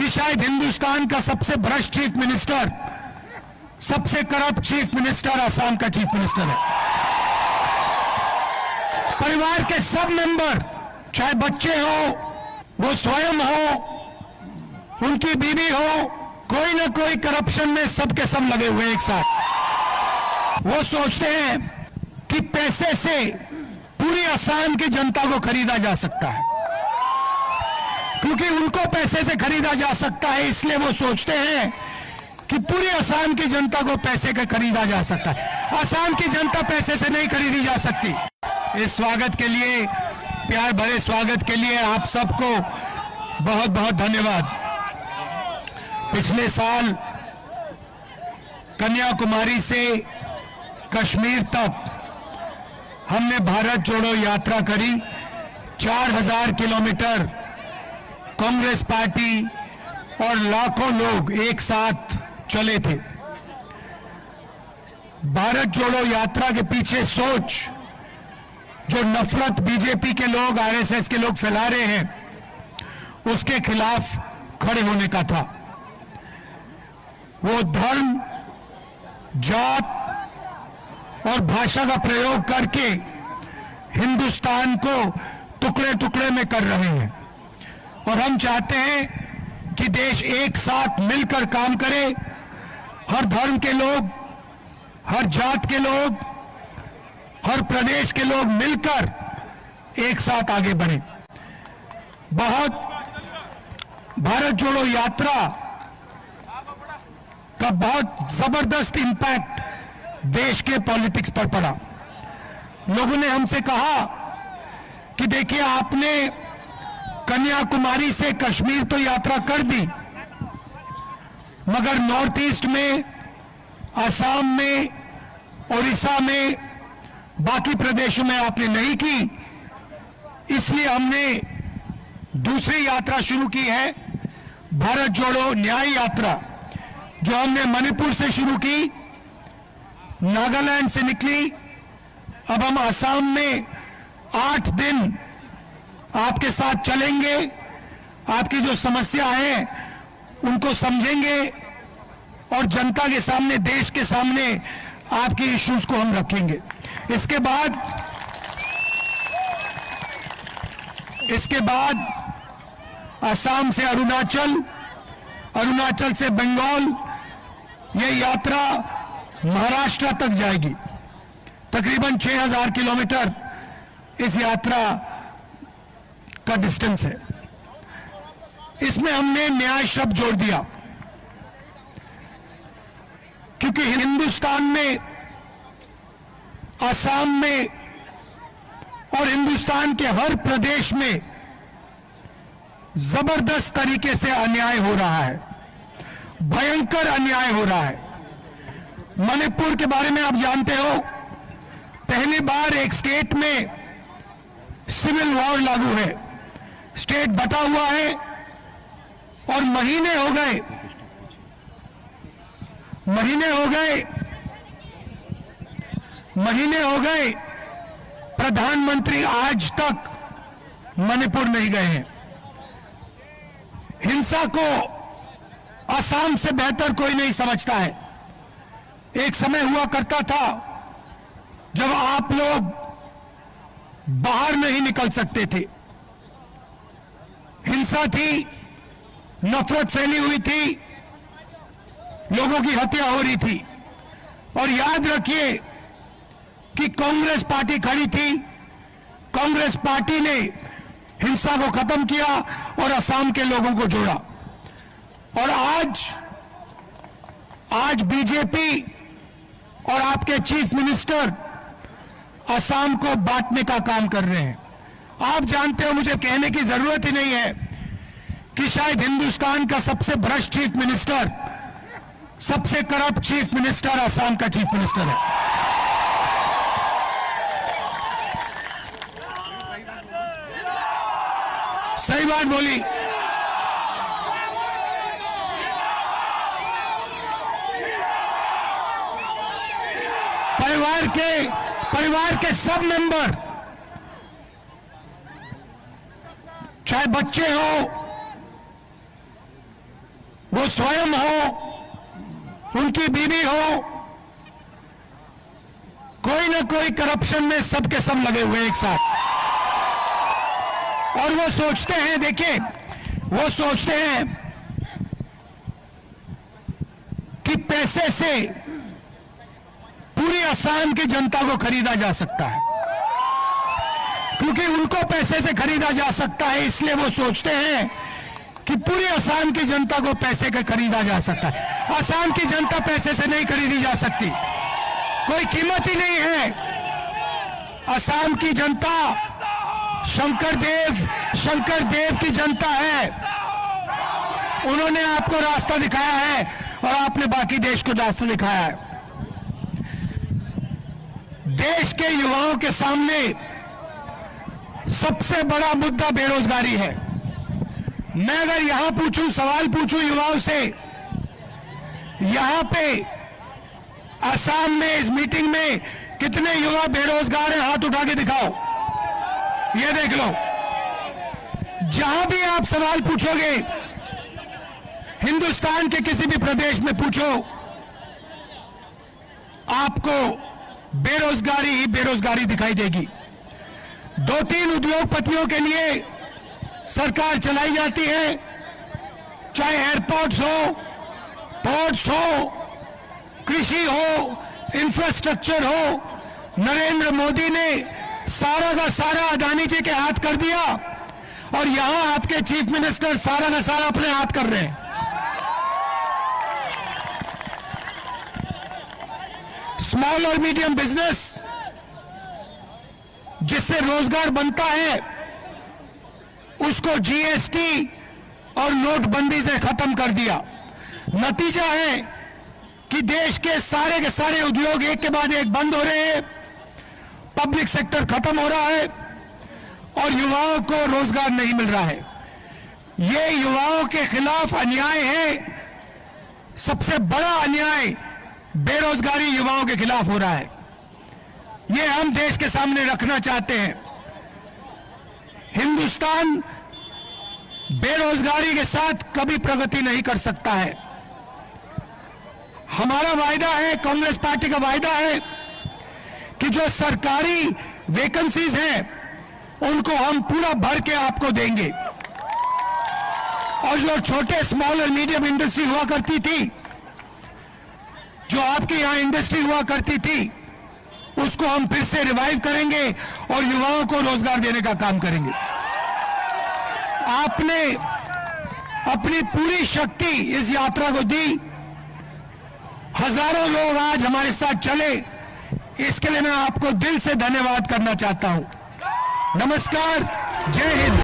कि शायद हिंदुस्तान का सबसे भ्रष्ट चीफ मिनिस्टर, सबसे करप्ट चीफ मिनिस्टर असम का चीफ मिनिस्टर है। परिवार के सब मेंबर, चाहे बच्चे हो, वो स्वयं हो, उनकी बीवी हो, कोई ना कोई करप्शन में सबके सब लगे हुए एक साथ। वो सोचते हैं कि पैसे से पूरी असम की जनता को खरीदा जा सकता है, क्योंकि उनको पैसे से खरीदा जा सकता है, इसलिए वो सोचते हैं कि पूरी असम की जनता को पैसे का खरीदा जा सकता है। असम की जनता पैसे से नहीं खरीदी जा सकती। इस स्वागत के लिए, प्यार भरे स्वागत के लिए आप सबको बहुत बहुत धन्यवाद। पिछले साल कन्याकुमारी से कश्मीर तक हमने भारत जोड़ो यात्रा करी। 4000 किलोमीटर कांग्रेस पार्टी और लाखों लोग एक साथ चले थे। भारत जोड़ो यात्रा के पीछे सोच, जो नफरत बीजेपी के लोग, आरएसएस के लोग फैला रहे हैं, उसके खिलाफ खड़े होने का था। वो धर्म, जात और भाषा का प्रयोग करके हिंदुस्तान को टुकड़े टुकड़े में कर रहे हैं, और हम चाहते हैं कि देश एक साथ मिलकर काम करे। हर धर्म के लोग, हर जात के लोग, हर प्रदेश के लोग मिलकर एक साथ आगे बढ़े। भारत जोड़ो यात्रा का बहुत जबरदस्त इंपैक्ट देश के पॉलिटिक्स पर पड़ा। लोगों ने हमसे कहा कि देखिए, आपने कन्याकुमारी से कश्मीर तो यात्रा कर दी, मगर नॉर्थ ईस्ट में, असम में, उड़ीसा में, बाकी प्रदेशों में आपने नहीं की। इसलिए हमने दूसरी यात्रा शुरू की है, भारत जोड़ो न्याय यात्रा, जो हमने मणिपुर से शुरू की, नागालैंड से निकली। अब हम असम में 8 दिन आपके साथ चलेंगे, आपकी जो समस्या है उनको समझेंगे, और जनता के सामने, देश के सामने आपकी इश्यूज को हम रखेंगे। इसके बाद असम से अरुणाचल, अरुणाचल से बंगाल, यह यात्रा महाराष्ट्र तक जाएगी। तकरीबन 6000 किलोमीटर इस यात्रा का डिस्टेंस है। इसमें हमने न्याय शब्द जोड़ दिया, क्योंकि हिंदुस्तान में, असम में और हिंदुस्तान के हर प्रदेश में जबरदस्त तरीके से अन्याय हो रहा है, भयंकर अन्याय हो रहा है। मणिपुर के बारे में आप जानते हो, पहली बार एक स्टेट में सिविल वॉर लागू है, स्टेट बटा हुआ है, और महीने हो गए प्रधानमंत्री आज तक मणिपुर नहीं गए हैं। हिंसा को असम से बेहतर कोई नहीं समझता है। एक समय हुआ करता था जब आप लोग बाहर नहीं निकल सकते थे, हिंसा थी, नफरत फैली हुई थी, लोगों की हत्या हो रही थी। और याद रखिए कि कांग्रेस पार्टी खड़ी थी, कांग्रेस पार्टी ने हिंसा को खत्म किया और असम के लोगों को जोड़ा। और आज बीजेपी और आपके चीफ मिनिस्टर असम को बांटने का काम कर रहे हैं। आप जानते हो, मुझे कहने की जरूरत ही नहीं है कि शायद हिंदुस्तान का सबसे भ्रष्ट चीफ मिनिस्टर, सबसे करप्ट चीफ मिनिस्टर असम का चीफ मिनिस्टर है। सही बात बोली। परिवार के सब मेंबर, चाहे बच्चे हो, वो स्वयं हो, उनकी बीवी हो, कोई ना कोई करप्शन में सब के सब लगे हुए एक साथ। और वो सोचते हैं, देखिए, वो सोचते हैं कि पैसे से पूरी असम की जनता को खरीदा जा सकता है, क्योंकि उनको पैसे से खरीदा जा सकता है, इसलिए वो सोचते हैं कि पूरी असम की जनता को पैसे का खरीदा जा सकता है। असम की जनता पैसे से नहीं खरीदी जा सकती, कोई कीमत ही नहीं है। असम की जनता शंकर देव की जनता है। उन्होंने आपको रास्ता दिखाया है और आपने बाकी देश को रास्ता दिखाया है। देश के युवाओं के सामने सबसे बड़ा मुद्दा बेरोजगारी है। मैं अगर यहां पूछूं, सवाल पूछूं युवाओं से, यहां पे असम में इस मीटिंग में कितने युवा बेरोजगार हैं, हाथ उठा के दिखाओ, ये देख लो। जहां भी आप सवाल पूछोगे, हिंदुस्तान के किसी भी प्रदेश में पूछो, आपको बेरोजगारी ही बेरोजगारी दिखाई देगी। 2-3 उद्योगपतियों के लिए सरकार चलाई जाती है, चाहे एयरपोर्ट्स हो, पोर्ट्स हो, कृषि हो, इंफ्रास्ट्रक्चर हो। नरेंद्र मोदी ने सारा का सारा अदानी जी के हाथ कर दिया और यहां आपके चीफ मिनिस्टर सारा का सारा अपने हाथ कर रहे हैं। स्मॉल और मीडियम बिजनेस जिससे रोजगार बनता है, उसको जीएसटी और नोटबंदी से खत्म कर दिया। नतीजा है कि देश के सारे उद्योग एक के बाद एक बंद हो रहे हैं, पब्लिक सेक्टर खत्म हो रहा है और युवाओं को रोजगार नहीं मिल रहा है। ये युवाओं के खिलाफ अन्याय है। सबसे बड़ा अन्याय बेरोजगारी युवाओं के खिलाफ हो रहा है। ये हम देश के सामने रखना चाहते हैं। हिंदुस्तान बेरोजगारी के साथ कभी प्रगति नहीं कर सकता है। हमारा वायदा है, कांग्रेस पार्टी का वायदा है कि जो सरकारी वैकेंसीज हैं उनको हम पूरा भर के आपको देंगे, और जो छोटे स्मॉल और मीडियम इंडस्ट्री हुआ करती थी, जो आपके यहां इंडस्ट्री हुआ करती थी, उसको हम फिर से रिवाइव करेंगे और युवाओं को रोजगार देने का काम करेंगे। आपने अपनी पूरी शक्ति इस यात्रा को दी। हजारों लोग आज हमारे साथ चले, इसके लिए मैं आपको दिल से धन्यवाद करना चाहता हूं। नमस्कार, जय हिंद।